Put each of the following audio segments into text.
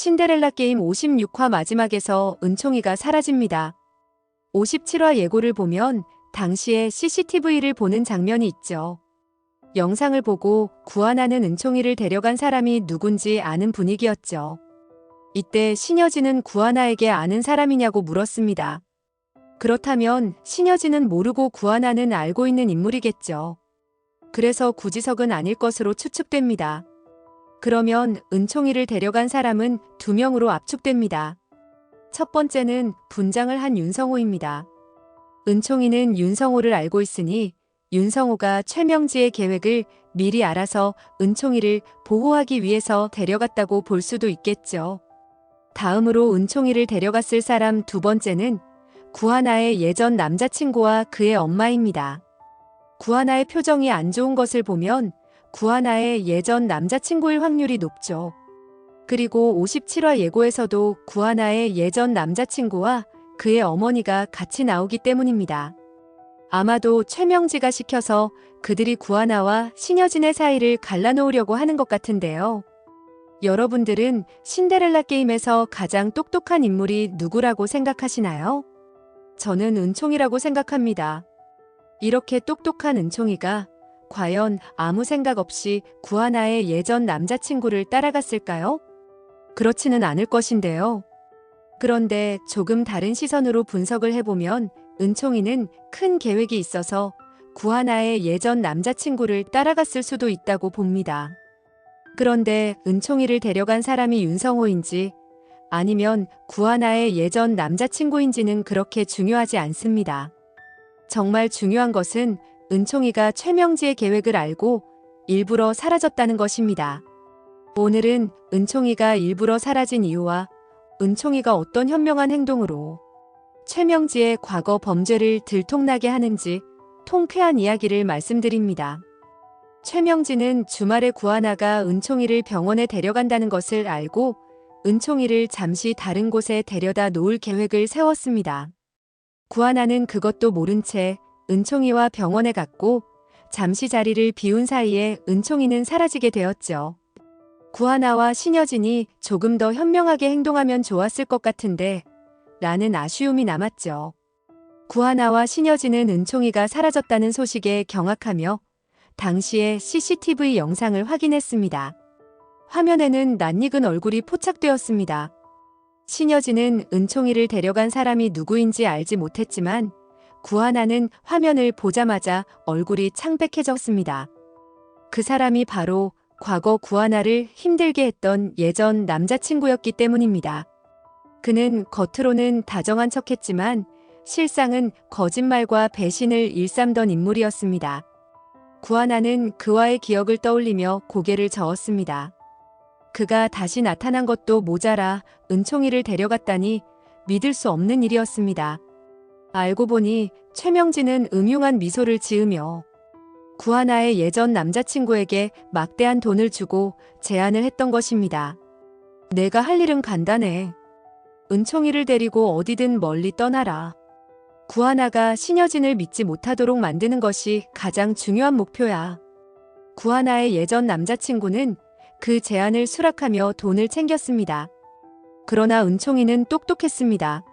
신데렐라 게임 56화 마지막에서 은총이가 사라집니다. 57화 예고를 보면 당시에 CCTV를 보는 장면이 있죠. 영상을 보고 구하나는 은총이를 데려간 사람이 누군지 아는 분위기였죠. 이때 신여진은 구하나에게 아는 사람이냐고 물었습니다. 그렇다면 신여진은 모르고 구하나는 알고 있는 인물이겠죠. 그래서 구지석은 아닐 것으로 추측됩니다. 그러면 은총이를 데려간 사람은 2명으로 압축됩니다. 첫 번째는 분장을 한 윤성호입니다. 은총이는 윤성호를 알고 있으니 윤성호가 최명지의 계획을 미리 알아서 은총이를 보호하기 위해서 데려갔다고 볼 수도 있겠죠. 다음으로 은총이를 데려갔을 사람 두 번째는 구하나의 예전 남자친구와 그의 엄마입니다. 구하나의 표정이 안 좋은 것을 보면 구하나의 예전 남자친구일 확률이 높죠. 그리고 57화 예고에서도 구하나의 예전 남자친구와 그의 어머니가 같이 나오기 때문입니다. 아마도 최명지가 시켜서 그들이 구하나와 신여진의 사이를 갈라놓으려고 하는 것 같은데요. 여러분들은 신데렐라 게임에서 가장 똑똑한 인물이 누구라고 생각하시나요? 저는 은총이라고 생각합니다. 이렇게 똑똑한 은총이가 과연 아무 생각 없이 구하나의 예전 남자친구를 따라갔을까요? 그렇지는 않을 것인데요. 그런데 조금 다른 시선으로 분석을 해보면 은총이는 큰 계획이 있어서 구하나의 예전 남자친구를 따라갔을 수도 있다고 봅니다. 그런데 은총이를 데려간 사람이 윤성호인지 아니면 구하나의 예전 남자친구인지는 그렇게 중요하지 않습니다. 정말 중요한 것은 은총이가 최명지의 계획을 알고 일부러 사라졌다는 것입니다. 오늘은 은총이가 일부러 사라진 이유와 은총이가 어떤 현명한 행동으로 최명지의 과거 범죄를 들통나게 하는지 통쾌한 이야기를 말씀드립니다. 최명지는 주말에 구하나가 은총이를 병원에 데려간다는 것을 알고 은총이를 잠시 다른 곳에 데려다 놓을 계획을 세웠습니다. 구하나는 그것도 모른 채 은총이와 병원에 갔고 잠시 자리를 비운 사이에 은총이는 사라지게 되었죠. 구하나와 신여진이 조금 더 현명하게 행동하면 좋았을 것 같은데 라는 아쉬움이 남았죠. 구하나와 신여진은 은총이가 사라졌다는 소식에 경악하며 당시의 CCTV 영상을 확인했습니다. 화면에는 낯익은 얼굴이 포착되었습니다. 신여진은 은총이를 데려간 사람이 누구인지 알지 못했지만 구하나는 화면을 보자마자 얼굴이 창백해졌습니다. 그 사람이 바로 과거 구하나를 힘들게 했던 예전 남자친구였기 때문입니다. 그는 겉으로는 다정한 척했지만 실상은 거짓말과 배신을 일삼던 인물이었습니다. 구하나는 그와의 기억을 떠올리며 고개를 저었습니다. 그가 다시 나타난 것도 모자라 은총이를 데려갔다니 믿을 수 없는 일이었습니다. 알고 보니 최명지는 음흉한 미소를 지으며 구하나의 예전 남자친구에게 막대한 돈을 주고 제안을 했던 것입니다. 내가 할 일은 간단해. 은총이를 데리고 어디든 멀리 떠나라. 구하나가 신여진을 믿지 못하도록 만드는 것이 가장 중요한 목표야. 구하나의 예전 남자친구는 그 제안을 수락하며 돈을 챙겼습니다. 그러나 은총이는 똑똑했습니다.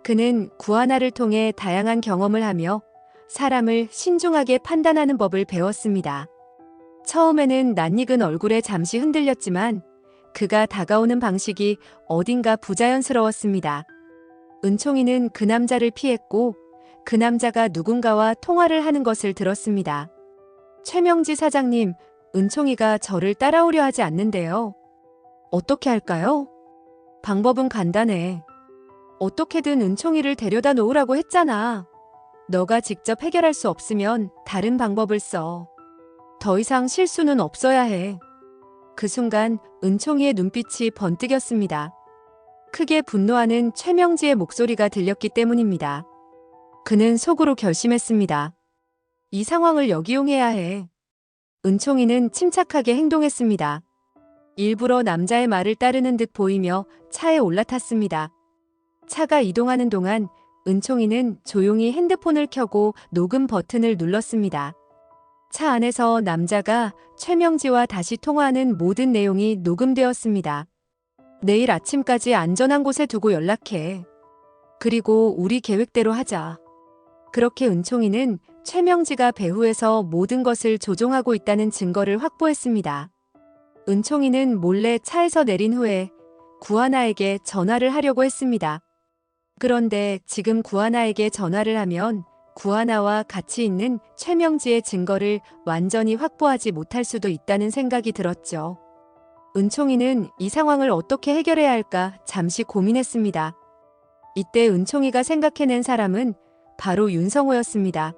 그는 구하나를 통해 다양한 경험을 하며 사람을 신중하게 판단하는 법을 배웠습니다. 처음에는 낯익은 얼굴에 잠시 흔들렸지만 그가 다가오는 방식이 어딘가 부자연스러웠습니다. 은총이는 그 남자를 피했고 그 남자가 누군가와 통화를 하는 것을 들었습니다. 최명지 사장님, 은총이가 저를 따라오려 하지 않는데요. 어떻게 할까요? 방법은 간단해. 어떻게든 은총이를 데려다 놓으라고 했잖아. 너가 직접 해결할 수 없으면 다른 방법을 써. 더 이상 실수는 없어야 해. 그 순간 은총이의 눈빛이 번뜩였습니다. 크게 분노하는 최명지의 목소리가 들렸기 때문입니다. 그는 속으로 결심했습니다. 이 상황을 역이용해야 해. 은총이는 침착하게 행동했습니다. 일부러 남자의 말을 따르는 듯 보이며 차에 올라탔습니다. 차가 이동하는 동안 은총이는 조용히 핸드폰을 켜고 녹음 버튼을 눌렀습니다. 차 안에서 남자가 최명지와 다시 통화하는 모든 내용이 녹음되었습니다. 내일 아침까지 안전한 곳에 두고 연락해. 그리고 우리 계획대로 하자. 그렇게 은총이는 최명지가 배후에서 모든 것을 조종하고 있다는 증거를 확보했습니다. 은총이는 몰래 차에서 내린 후에 구하나에게 전화를 하려고 했습니다. 그런데 지금 구하나에게 전화를 하면 구하나와 같이 있는 최명지의 증거를 완전히 확보하지 못할 수도 있다는 생각이 들었죠. 은총이는 이 상황을 어떻게 해결해야 할까 잠시 고민했습니다. 이때 은총이가 생각해낸 사람은 바로 윤성호였습니다.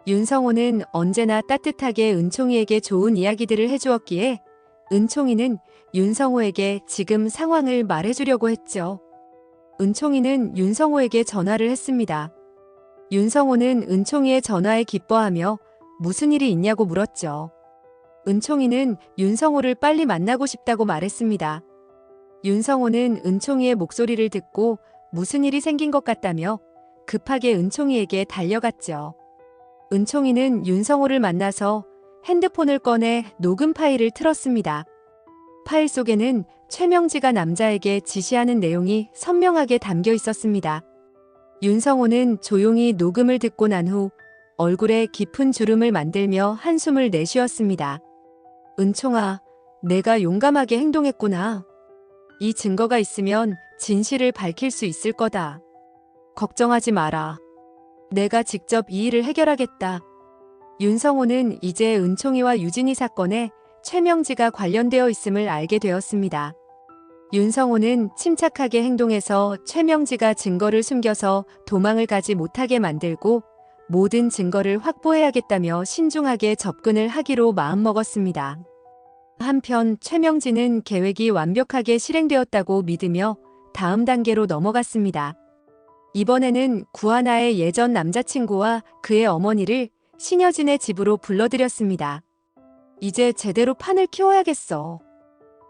윤성호는 언제나 따뜻하게 은총이에게 좋은 이야기들을 해주었기에 은총이는 윤성호에게 지금 상황을 말해주려고 했죠. 은총이는 윤성호에게 전화를 했습니다. 윤성호는 은총이의 전화에 기뻐하며 무슨 일이 있냐고 물었죠. 은총이는 윤성호를 빨리 만나고 싶다고 말했습니다. 윤성호는 은총이의 목소리를 듣고 무슨 일이 생긴 것 같다며 급하게 은총이에게 달려갔죠. 은총이는 윤성호를 만나서 핸드폰을 꺼내 녹음 파일을 틀었습니다. 파일 속에는 최명지가 남자에게 지시하는 내용이 선명하게 담겨 있었습니다. 윤성호는 조용히 녹음을 듣고 난 후 얼굴에 깊은 주름을 만들며 한숨을 내쉬었습니다. 은총아, 내가 용감하게 행동했구나. 이 증거가 있으면 진실을 밝힐 수 있을 거다. 걱정하지 마라. 내가 직접 이 일을 해결하겠다. 윤성호는 이제 은총이와 유진이 사건에 최명지가 관련되어 있음을 알게 되었습니다. 윤성호는 침착하게 행동해서 최명지가 증거를 숨겨서 도망을 가지 못하게 만들고 모든 증거를 확보해야겠다며 신중하게 접근을 하기로 마음먹었습니다. 한편 최명지는 계획이 완벽하게 실행되었다고 믿으며 다음 단계로 넘어갔습니다. 이번에는 구하나의 예전 남자친구와 그의 어머니를 신여진의 집으로 불러들였습니다. 이제 제대로 판을 키워야겠어.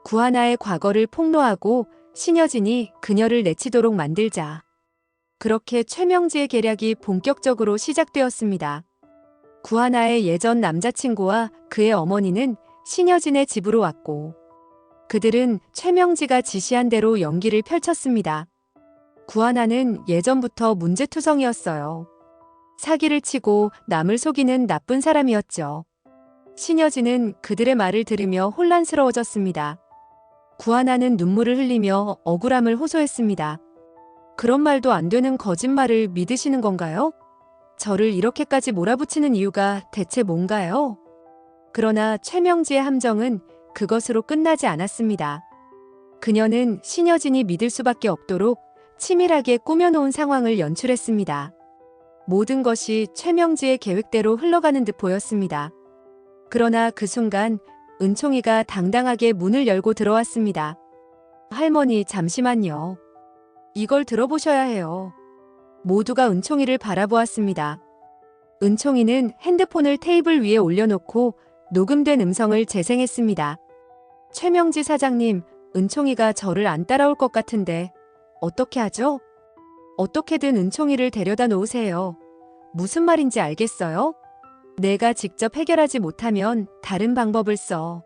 구하나의 과거를 폭로하고 신여진이 그녀를 내치도록 만들자. 그렇게 최명지의 계략이 본격적으로 시작되었습니다. 구하나의 예전 남자친구와 그의 어머니는 신여진의 집으로 왔고 그들은 최명지가 지시한 대로 연기를 펼쳤습니다. 구하나는 예전부터 문제투성이었어요. 사기를 치고 남을 속이는 나쁜 사람이었죠. 신여진은 그들의 말을 들으며 혼란스러워졌습니다. 구하나는 눈물을 흘리며 억울함을 호소했습니다. 그런 말도 안 되는 거짓말을 믿으시는 건가요? 저를 이렇게까지 몰아붙이는 이유가 대체 뭔가요? 그러나 최명지의 함정은 그것으로 끝나지 않았습니다. 그녀는 신여진이 믿을 수밖에 없도록 치밀하게 꾸며놓은 상황을 연출했습니다. 모든 것이 최명지의 계획대로 흘러가는 듯 보였습니다. 그러나 그 순간 은총이가 당당하게 문을 열고 들어왔습니다. 할머니, 잠시만요. 이걸 들어보셔야 해요. 모두가 은총이를 바라보았습니다. 은총이는 핸드폰을 테이블 위에 올려놓고 녹음된 음성을 재생했습니다. 최명지 사장님, 은총이가 저를 안 따라올 것 같은데 어떻게 하죠? 어떻게든 은총이를 데려다 놓으세요. 무슨 말인지 알겠어요? 내가 직접 해결하지 못하면 다른 방법을 써.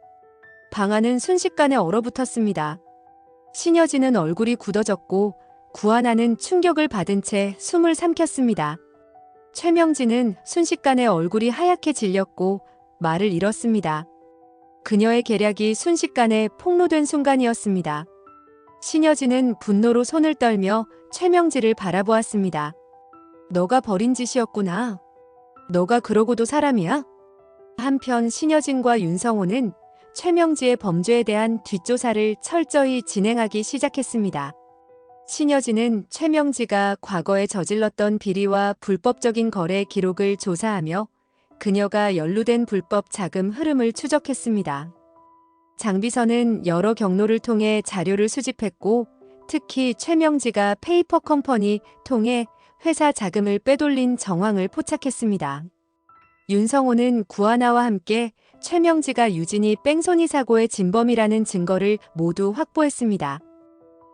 방안은 순식간에 얼어붙었습니다. 신여진은 얼굴이 굳어졌고 구하나는 충격을 받은 채 숨을 삼켰습니다. 최명지는 순식간에 얼굴이 하얗게 질렸고 말을 잃었습니다. 그녀의 계략이 순식간에 폭로된 순간이었습니다. 신여진은 분노로 손을 떨며 최명지를 바라보았습니다. 너가 벌인 짓이었구나. 너가 그러고도 사람이야? 한편 신여진과 윤성호는 최명지의 범죄에 대한 뒷조사를 철저히 진행하기 시작했습니다. 신여진은 최명지가 과거에 저질렀던 비리와 불법적인 거래 기록을 조사하며 그녀가 연루된 불법 자금 흐름을 추적했습니다. 장비서는 여러 경로를 통해 자료를 수집했고 특히 최명지가 페이퍼 컴퍼니 통해 회사 자금을 빼돌린 정황을 포착했습니다. 윤성호는 구하나와 함께 최명지가 유진이 뺑소니 사고의 진범이라는 증거를 모두 확보했습니다.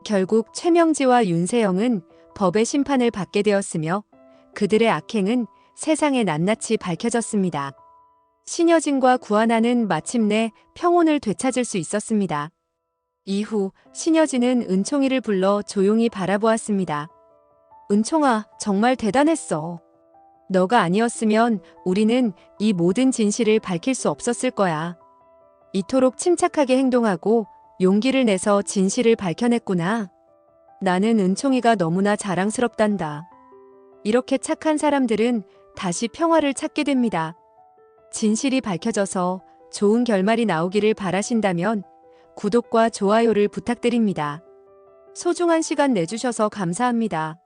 결국 최명지와 윤세영은 법의 심판을 받게 되었으며 그들의 악행은 세상에 낱낱이 밝혀졌습니다. 신여진과 구하나는 마침내 평온을 되찾을 수 있었습니다. 이후 신여진은 은총이를 불러 조용히 바라보았습니다. 은총아, 정말 대단했어. 너가 아니었으면 우리는 이 모든 진실을 밝힐 수 없었을 거야. 이토록 침착하게 행동하고 용기를 내서 진실을 밝혀냈구나. 나는 은총이가 너무나 자랑스럽단다. 이렇게 착한 사람들은 다시 평화를 찾게 됩니다. 진실이 밝혀져서 좋은 결말이 나오기를 바라신다면 구독과 좋아요를 부탁드립니다. 소중한 시간 내주셔서 감사합니다.